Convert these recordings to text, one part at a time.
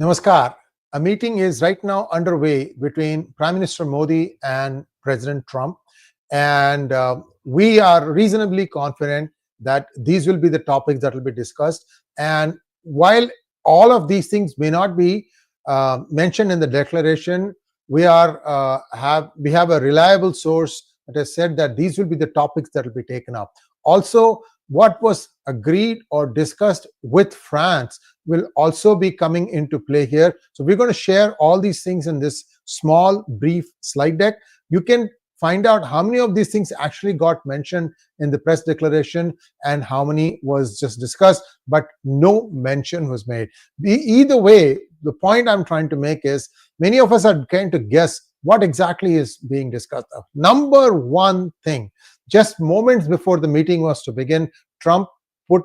Namaskar. A meeting is right now underway between Prime Minister Modi and President Trump, and we are reasonably confident that these will be the topics that will be discussed. And while all of these things may not be mentioned in the declaration, we have a reliable source that has said that these will be the topics that will be taken up. Also, what was agreed or discussed with France will also be coming into play here. So we're going to share all these things in this small, brief slide deck. You can find out how many of these things actually got mentioned in the press declaration and how many was just discussed, but no mention was made. Either way, the point I'm trying to make is many of us are trying to guess what exactly is being discussed. Number one thing, just moments before the meeting was to begin, Trump put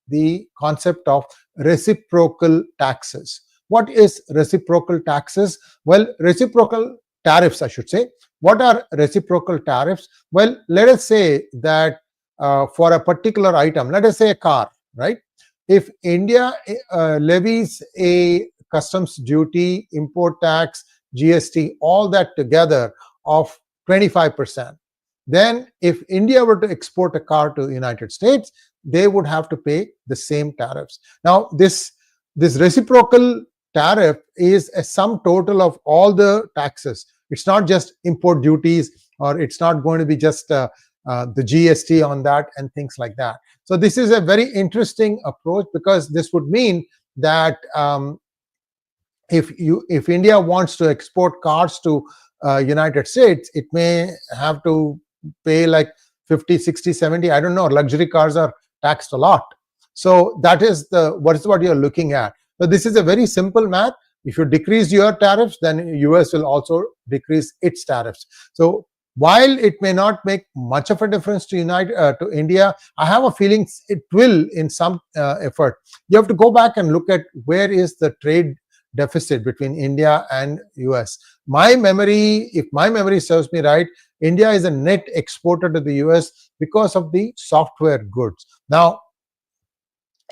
the concept of reciprocal taxes. What is reciprocal taxes? Well, reciprocal tariffs, I should say. What are reciprocal tariffs? Well, let us say that for a particular item, let us say a car, right? If India levies a customs duty, import tax, GST, all that together of 25%, then if India were to export a car to the United States, they would have to pay the same tariffs. Now, this reciprocal tariff is a sum total of all the taxes. It's not just import duties, or it's not going to be just the GST on that and things like that. So this is a very interesting approach, because this would mean that if India wants to export cars to United States, it may have to pay like 50, 60, 70, I don't know. Luxury cars are taxed a lot. So that is what you're looking at. So this is a very simple math. If you decrease your tariffs, then US will also decrease its tariffs. So while it may not make much of a difference to India, I have a feeling it will in some effort. You have to go back and look at where is the trade deficit between India and US. If my memory serves me right, India is a net exporter to the US because of the software goods. Now,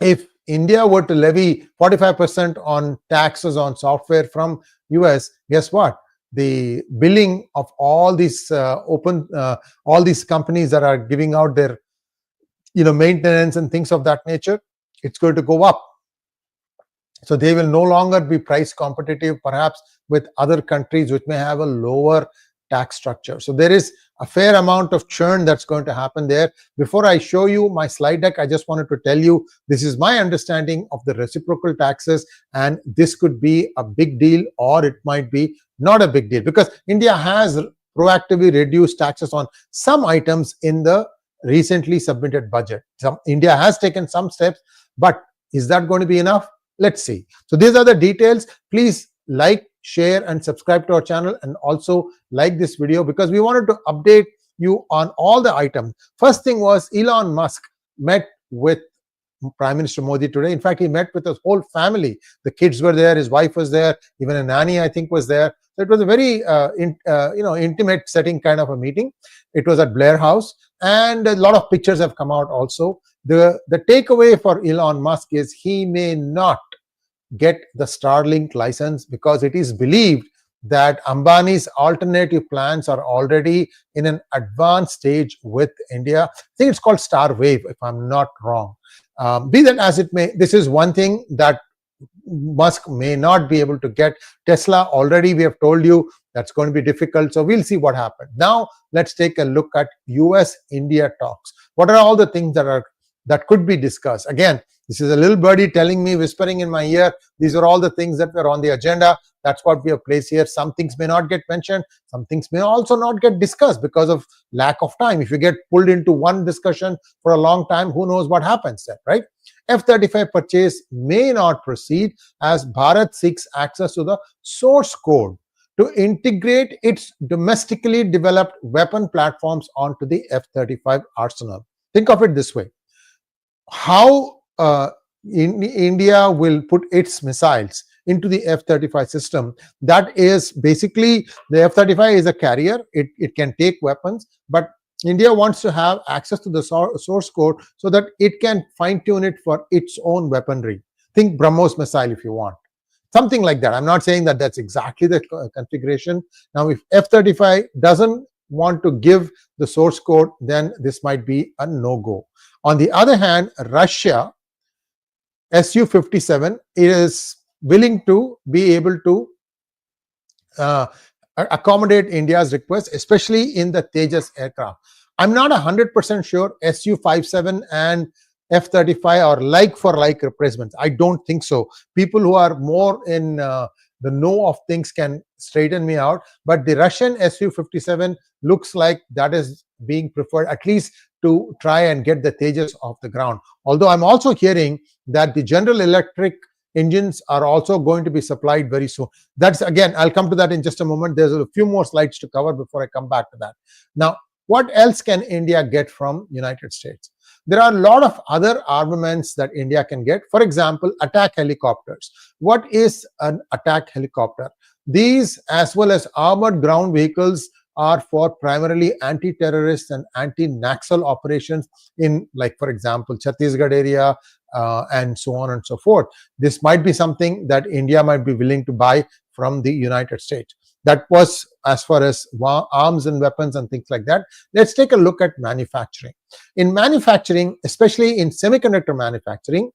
if India were to levy 45% on taxes on software from US, guess what? The billing of all these all these companies that are giving out their maintenance and things of that nature, it's going to go up. So they will no longer be price competitive, perhaps with other countries which may have a lower tax structure. So there is a fair amount of churn that's going to happen there. Before I show you my slide deck, I just wanted to tell you this is my understanding of the reciprocal taxes, and this could be a big deal or it might be not a big deal, because India has proactively reduced taxes on some items in the recently submitted budget. India has taken some steps, but is that going to be enough? Let's see. So these are the details. Please like, share, and subscribe to our channel, and also like this video, because we wanted to update you on all the items. First thing was Elon Musk met with Prime Minister Modi today. In fact, he met with his whole family. The kids were there, his wife was there, even a nanny, I think, was there. So it was a very intimate setting kind of a meeting. It was at Blair House, and a lot of pictures have come out also. The takeaway for Elon Musk is he may not get the Starlink license, because it is believed that Ambani's alternative plans are already in an advanced stage with India. I think it's called Starwave, if I'm not wrong. Be that as it may, this is one thing that Musk may not be able to get. Tesla, already we have told you that's going to be difficult. So we'll see what happens. Now let's take a look at US-India talks. What are all the things that could be discussed? Again, this is a little birdie telling me, whispering in my ear, these are all the things that were on the agenda. That's what we have placed here. Some things may not get mentioned. Some things may also not get discussed because of lack of time. If you get pulled into one discussion for a long time, who knows what happens then, right? F-35 purchase may not proceed as Bharat seeks access to the source code to integrate its domestically developed weapon platforms onto the F-35 arsenal. Think of it this way. How India will put its missiles into the F-35 system. That is basically, the F-35 is a carrier. It can take weapons, but India wants to have access to the source code so that it can fine-tune it for its own weaponry. Think BrahMos missile if you want. something like that. I'm not saying that that's exactly the configuration. Now, if F-35 doesn't want to give the source code, then this might be a no-go. On the other hand, Russia, Su-57, is willing to be able to accommodate India's request, especially in the Tejas aircraft. I'm not 100% sure Su-57 and F-35 are like for like replacements. I don't think so. People who are more in the know of things can straighten me out, but the Russian Su-57 looks like that is being preferred, at least to try and get the Tejas off the ground. Although I'm also hearing that the General Electric engines are also going to be supplied very soon. That's, again, I'll come to that in just a moment. There's a few more slides to cover before I come back to that. Now, what else can India get from United States? There are a lot of other armaments that India can get. For example, attack helicopters. What is an attack helicopter? These, as well as armored ground vehicles, are for primarily anti-terrorist and anti-Naxal operations in, like, for example, Chhattisgarh area, and so on and so forth. This might be something that India might be willing to buy from the United States. That was as far as arms and weapons and things like that. Let's take a look at manufacturing. In manufacturing, especially in semiconductor manufacturing,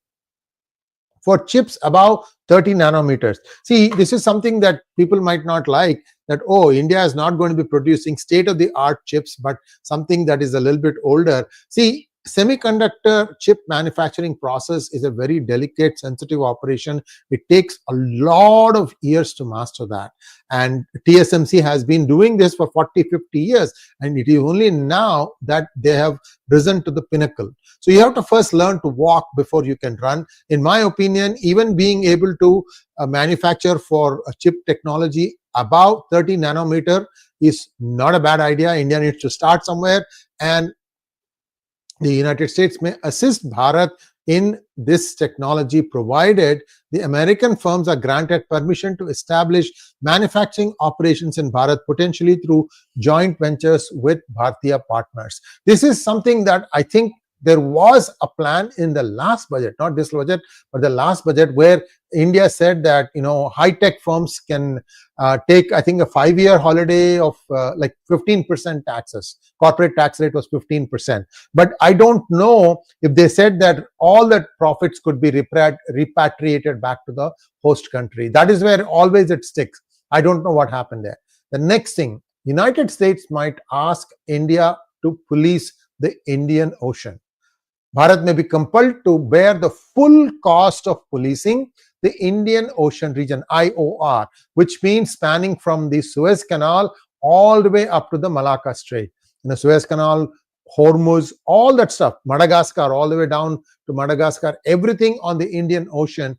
for chips above 30 nanometers. See, this is something that people might not like, that, oh, India is not going to be producing state-of-the-art chips, but something that is a little bit older. See, semiconductor chip manufacturing process is a very delicate, sensitive operation. It takes a lot of years to master that. And TSMC has been doing this for 40, 50 years. And it is only now that they have risen to the pinnacle. So you have to first learn to walk before you can run. In my opinion, even being able to manufacture for a chip technology above 30 nanometer is not a bad idea. India needs to start somewhere, and the United States may assist Bharat in this technology, provided the American firms are granted permission to establish manufacturing operations in Bharat, potentially through joint ventures with Bharatiya partners. This is something that I think there was a plan in the last budget, not this budget, but the last budget, where India said that, you know, high-tech firms can take, I think, a 5-year holiday of like 15% taxes. Corporate tax rate was 15%. But I don't know if they said that all that profits could be repatriated back to the host country. That is where always it sticks. I don't know what happened there. The next thing, United States might ask India to police the Indian Ocean. Bharat may be compelled to bear the full cost of policing the Indian Ocean region, IOR, which means spanning from the Suez Canal all the way up to the Malacca Strait. The Suez Canal, Hormuz, all that stuff, Madagascar, all the way down to Madagascar, everything on the Indian Ocean,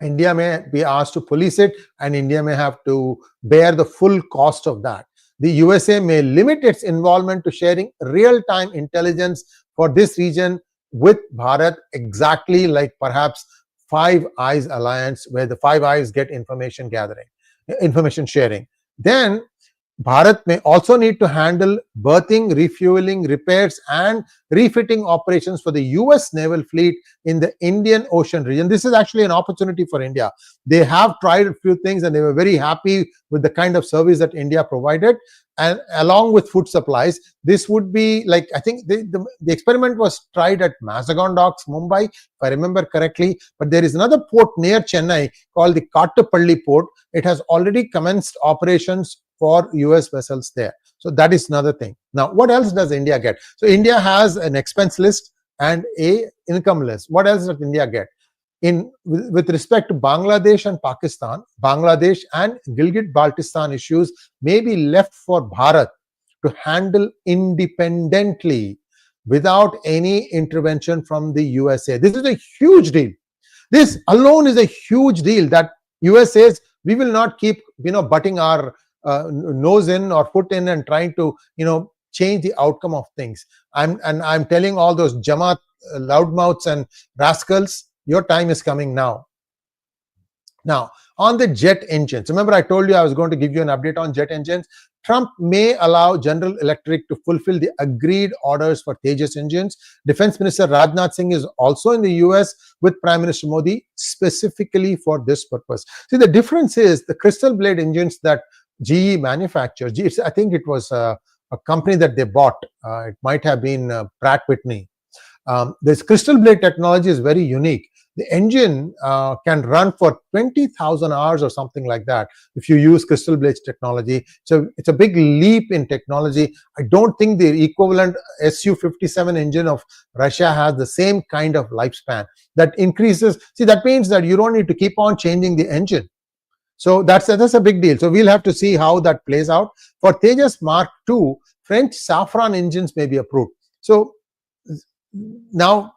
India may be asked to police it, and India may have to bear the full cost of that. The USA may limit its involvement to sharing real-time intelligence for this region with Bharat, exactly like perhaps Five Eyes Alliance, where the Five Eyes get information sharing. Then Bharat may also need to handle berthing, refueling, repairs, and refitting operations for the US naval fleet in the Indian Ocean region. This is actually an opportunity for India. They have tried a few things and they were very happy with the kind of service that India provided. And along with food supplies, this would be like, I think the experiment was tried at Mazagon Docks, Mumbai, if I remember correctly. But there is another port near Chennai called the Kattupalli port. It has already commenced operations for US vessels there. So that is another thing. Now, what else does India get? So India has an expense list and a income list. What else does India get? With respect to Bangladesh and Pakistan, Bangladesh and Gilgit-Baltistan issues may be left for Bharat to handle independently without any intervention from the USA. This is a huge deal. This alone is a huge deal, that US says we will not keep, butting our nose in or foot in and trying to, change the outcome of things. I'm telling all those Jamaat loudmouths and rascals, your time is coming now. Now, On the jet engines, remember I told you I was going to give you an update on jet engines. Trump may allow General Electric to fulfill the agreed orders for Tejas engines. Defense Minister Rajnath Singh is also in the US with Prime Minister Modi specifically for this purpose. See, the difference is the Crystal Blade engines that GE manufactures. I think it was a company that they bought. It might have been Pratt Whitney. This Crystal Blade technology is very unique. The engine can run for 20,000 hours or something like that if you use Crystal Blade's technology. So it's a big leap in technology. I don't think the equivalent Su-57 engine of Russia has the same kind of lifespan. That increases. See, that means that you don't need to keep on changing the engine. So that's a big deal. So we'll have to see how that plays out. For Tejas Mark II, French Safran engines may be approved. So now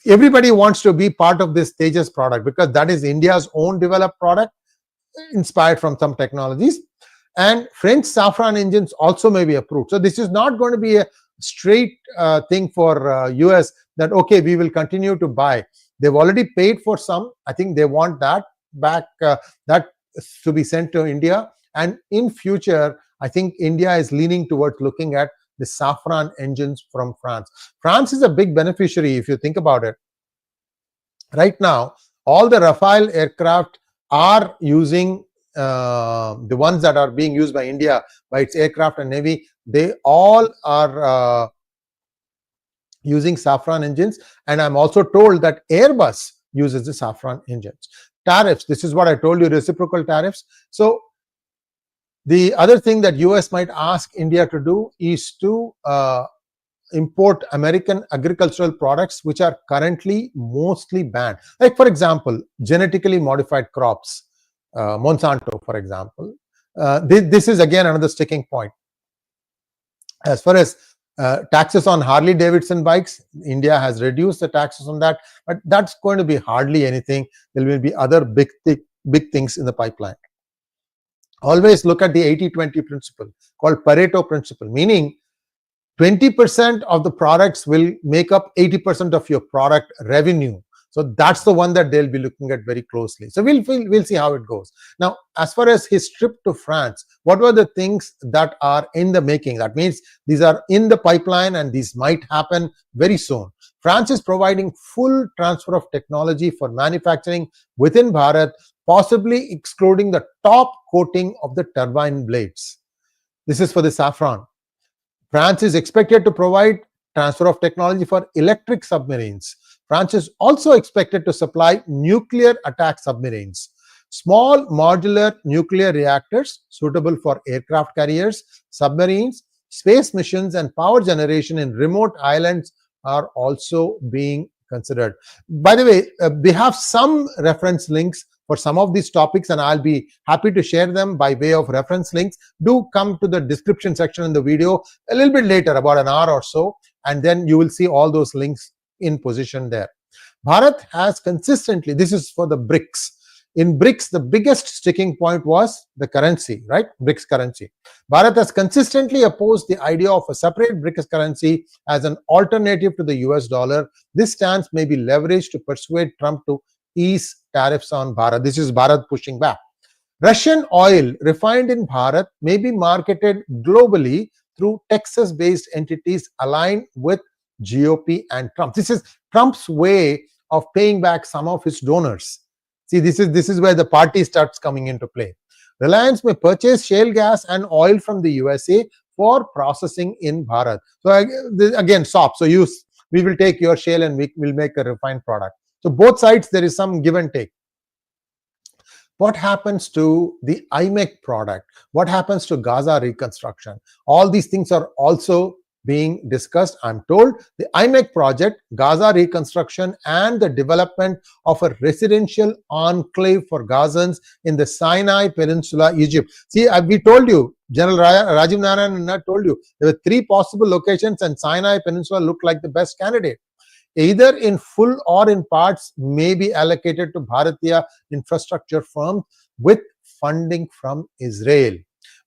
everybody wants to be part of this Tejas product because that is India's own developed product, inspired from some technologies. And French Safran engines also may be approved. So this is not going to be a straight thing for US that, okay, we will continue to buy. They've already paid for some. I think they want that back, that to be sent to India. And in future, I think India is leaning towards looking at the Safran engines from France. France is a big beneficiary if you think about it. Right now, all the Rafale aircraft are using the ones that are being used by India, by its aircraft and navy. They all are using Safran engines. And I'm also told that Airbus uses the Safran engines. Tariffs, this is what I told you, reciprocal tariffs. So the other thing that US might ask India to do is to import American agricultural products which are currently mostly banned. Like, for example, genetically modified crops, Monsonto, for example. This is again another sticking point. As far as taxes on Harley-Davidson bikes, India has reduced the taxes on that, but that's going to be hardly anything. There will be other big things in the pipeline. Always look at the 80-20 principle called Pareto principle, meaning 20% of the products will make up 80% of your product revenue. So that's the one that they'll be looking at very closely. So we'll see how it goes. Now, as far as his trip to France, what were the things that are in the making? That means these are in the pipeline and these might happen very soon. France is providing full transfer of technology for manufacturing within Bharat, possibly excluding the top coating of the turbine blades. This is for the Safran. France is expected to provide transfer of technology for electric submarines. France is also expected to supply nuclear attack submarines, small modular nuclear reactors suitable for aircraft carriers, submarines, space missions, and power generation in remote islands are also being considered. By the way, we have some reference links for some of these topics, and I'll be happy to share them by way of reference links. Do come to the description section in the video a little bit later, about an hour or so, and then you will see all those links in position there. Bharat has consistently, this is for the BRICS. In BRICS, the biggest sticking point was the currency, right? BRICS currency. Bharat has consistently opposed the idea of a separate BRICS currency as an alternative to the US dollar. This stance may be leveraged to persuade Trump to ease tariffs on Bharat. This is Bharat pushing back. Russian oil refined in Bharat may be marketed globally through Texas-based entities aligned with GOP and Trump. This is Trump's way of paying back some of his donors. See, this is where the party starts coming into play. Reliance may purchase shale gas and oil from the USA for processing in Bharat. So again, SOP. So we will take your shale and we will make a refined product. So both sides, there is some give and take. What happens to the IMEC product? What happens to Gaza reconstruction? All these things are also being discussed. I'm told the IMEC project, Gaza reconstruction, and the development of a residential enclave for Gazans in the Sinai Peninsula, Egypt. See, we told you, General Rajiv Narayan told you, there were 3 possible locations and Sinai Peninsula looked like the best candidate. Either in full or in parts may be allocated to Bharatiya infrastructure firms with funding from Israel.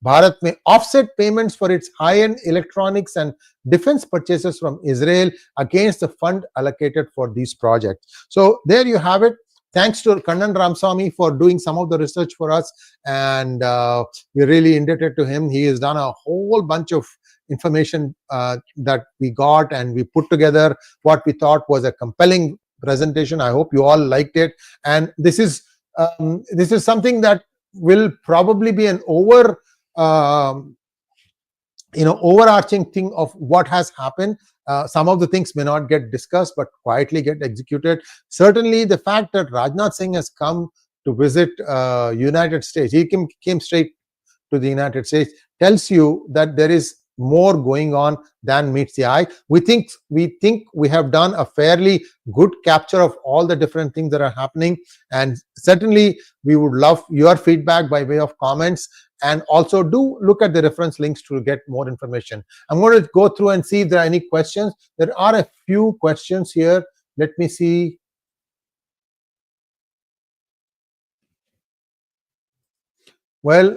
Bharat may offset payments for its high-end electronics and defense purchases from Israel against the fund allocated for these projects. So there you have it. Thanks to Kannan Ramswamy for doing some of the research for us, and we're really indebted to him. He has done a whole bunch of information that we got, and we put together what we thought was a compelling presentation. I hope you all liked it, and this is something that will probably be an overarching thing of what has happened. Some of the things may not get discussed but quietly get executed. Certainly the fact that Rajnath Singh has come to visit United States, he came straight to the United States, tells you that there is more going on than meets the eye. We think we have done a fairly good capture of all the different things that are happening, and certainly we would love your feedback by way of comments, and also do look at the reference links to get more information. I'm going to go through and see if there are any questions. There are a few questions here. Let me see. Well,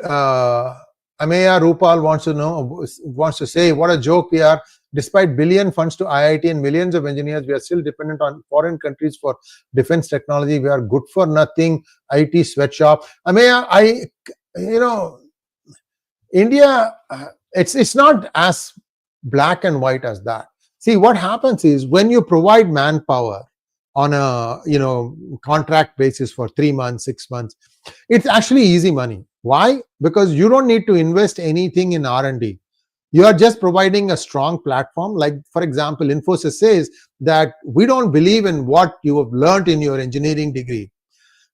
Ameya Rupal wants to say, what a joke we are. Despite billion funds to IIT and millions of engineers, we are still dependent on foreign countries for defense technology. We are good for nothing. IT sweatshop. Ameya, India, it's not as black and white as that. See, what happens is when you provide manpower on a contract basis for 3 months, 6 months, it's actually easy money. Why? Because you don't need to invest anything in R&D. You are just providing a strong platform. Like, for example, Infosys says that we don't believe in what you have learned in your engineering degree.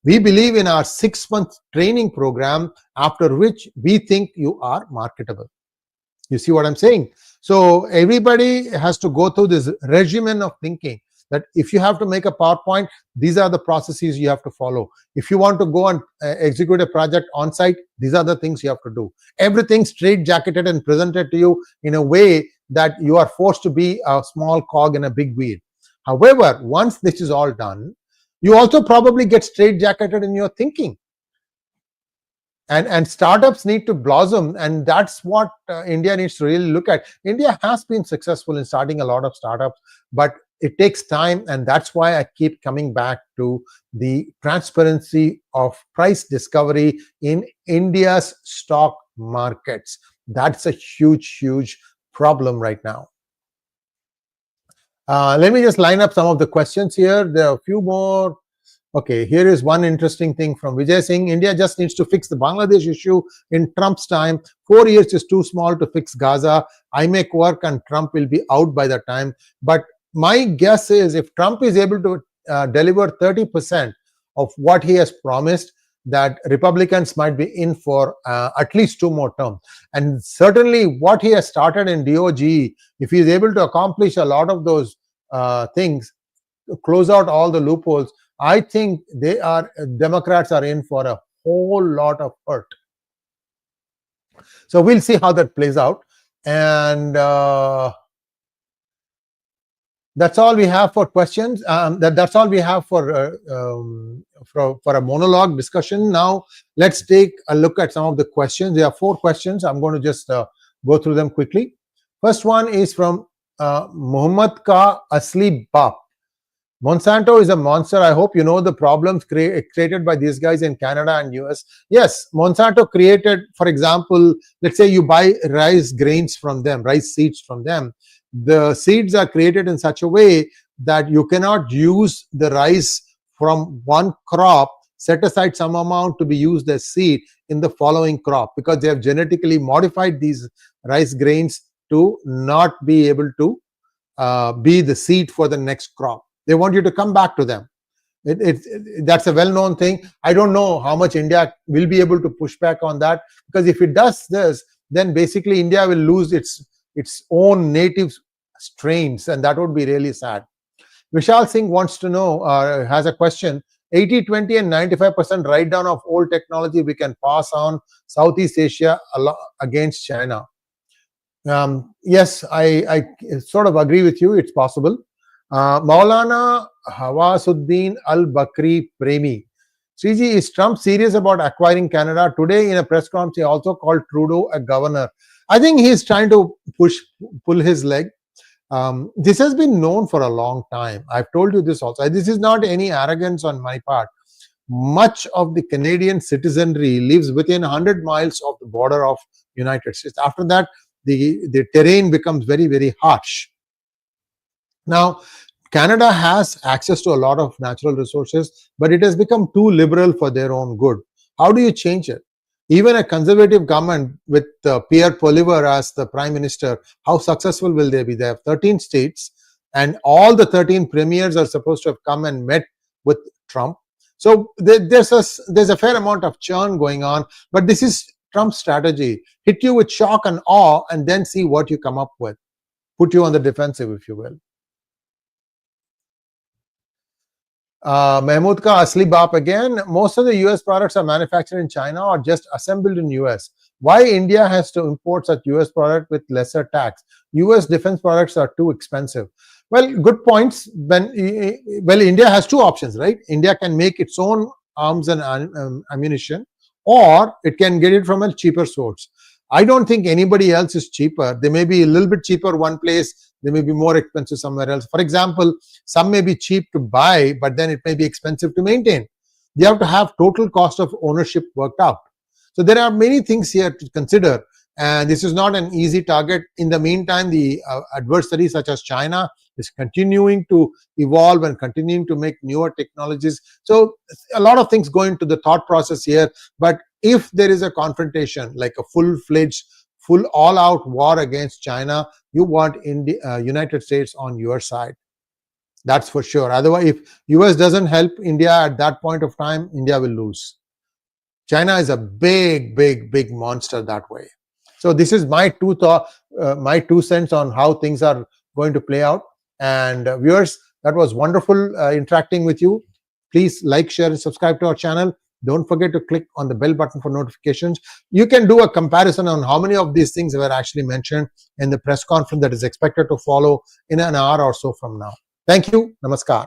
We believe in our 6-month training program, after which we think you are marketable. You see what I'm saying? So everybody has to go through this regimen of thinking that if you have to make a PowerPoint, these are the processes you have to follow. If you want to go and execute a project on site, these are the things you have to do. Everything straight-jacketed and presented to you in a way that you are forced to be a small cog in a big wheel. However, once this is all done, you also probably get straight-jacketed in your thinking. And startups need to blossom, and that's what India needs to really look at. India has been successful in starting a lot of startups, but it takes time, and that's why I keep coming back to the transparency of price discovery in India's stock markets. That's a huge, huge problem right now. Let me just line up some of the questions here. There are a few more. Okay, here is one interesting thing from Vijay Singh. India just needs to fix the Bangladesh issue in Trump's time. 4 years is too small to fix Gaza. I make work and Trump will be out by that time. But my guess is if Trump is able to deliver 30% of what he has promised, that Republicans might be in for at least 2 more terms. And certainly what he has started in DOGE, if he is able to accomplish a lot of those things, close out all the loopholes, I think Democrats are in for a whole lot of hurt. So we'll see how that plays out. And that's all we have for questions. That's all we have for a monologue discussion. Now let's take a look at some of the questions. There are 4 questions. I'm going to just go through them quickly. First one is from 𝗤𝗢𝗄𝗍 𝗡. Monsanto is a monster. I hope you know the problems created by these guys in Canada and US. Yes, Monsanto created, for example, let's say you buy rice grains from them, rice seeds from them. The seeds are created in such a way that you cannot use the rice from one crop, set aside some amount to be used as seed in the following crop, because they have genetically modified these rice grains to not be able to be the seed for the next crop. They want you to come back to them. That's a well-known thing. I don't know how much India will be able to push back on that, because if it does this, then basically India will lose its own native strains, and that would be really sad. Vishal Singh wants to know, has a question. 80-20 and 95% write down of old technology we can pass on Southeast Asia against China. Yes, I sort of agree with you. It's possible. Maulana Hawasuddin Al-Bakri Premi. Sree, is Trump serious about acquiring Canada? Today in a press conference, he also called Trudeau a governor. I think he's trying to pull his leg. This has been known for a long time. I've told you this also. This is not any arrogance on my part. much of the Canadian citizenry lives within 100 miles of the border of United States. After that, the terrain becomes very, very harsh. Now, Canada has access to a lot of natural resources, but it has become too liberal for their own good. How do you change it? Even a conservative government with Pierre Poilievre as the Prime Minister, how successful will they be? They have 13 states, and all the 13 premiers are supposed to have come and met with Trump. So there's a fair amount of churn going on, but this is Trump's strategy. Hit you with shock and awe and then see what you come up with. Put you on the defensive, if you will. 𝗟𝗡𝗙𝗿 𝗢𝗂𝗏 again. Most of the US products are manufactured in China or just assembled in US. Why India has to import such US product with lesser tax? US defense products are too expensive. Well, good points. Well, India has two options, right? India can make its own arms and ammunition, or it can get it from a cheaper source. I don't think anybody else is cheaper. They may be a little bit cheaper one place, they may be more expensive somewhere else. For example, some may be cheap to buy, but then it may be expensive to maintain. You have to have total cost of ownership worked out. So there are many things here to consider, and this is not an easy target. In the meantime, the adversaries such as China is continuing to evolve and continuing to make newer technologies. So a lot of things go into the thought process here, but if there is a confrontation, like a full-fledged, full all-out war against China, you want United States on your side. That's for sure. Otherwise, if US doesn't help India at that point of time, India will lose. China is a big, big, big monster that way. So this is my 2 cents on how things are going to play out. And viewers, that was wonderful interacting with you. Please like, share, and subscribe to our channel. Don't forget to click on the bell button for notifications. You can do a comparison on how many of these things were actually mentioned in the press conference that is expected to follow in an hour or so from now. Thank you. Namaskar.